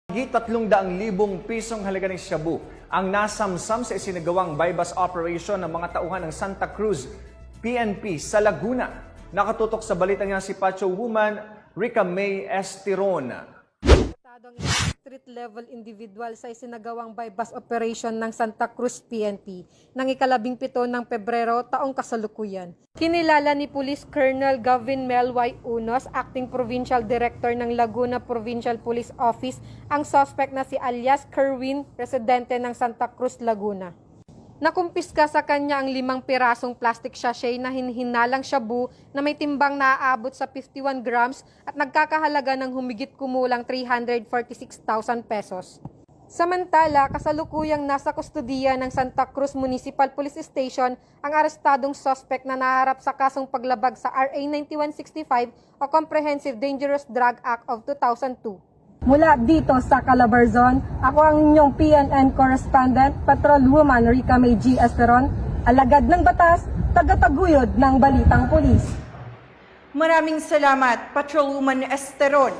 Higit 300,000 pisong halaga ng shabu ang nasamsam sa isinagawang bypass operation ng mga tauhan ng Santa Cruz PNP sa Laguna. Nakatutok sa balita niya si Pacho Woman Rica May Estiron. Street-level individual sa isinagawang bypass operation ng Santa Cruz PNP ng ika-17 ng Pebrero taong kasalukuyan. Kinilala ni Police Colonel Gavin Melway Unos, Acting Provincial Director ng Laguna Provincial Police Office, ang suspect na si alias Kerwin, residente ng Santa Cruz, Laguna. Nakumpiska sa kanya ang 5 pirasong plastic sachet na hinhinalang shabu na may timbang naaabot sa 51 grams at nagkakahalaga ng humigit kumulang 346,000 pesos. Samantala, kasalukuyang nasa kustudiya ng Santa Cruz Municipal Police Station ang arestadong suspect na naharap sa kasong paglabag sa RA 9165 o Comprehensive Dangerous Drug Act of 2002. Mula dito sa Calabarzon, ako ang inyong PNN correspondent, Patrolwoman Rica May G. Esteron, alagad ng batas, tagataguyod ng Balitang Pulis. Maraming salamat, Patrolwoman Esteron.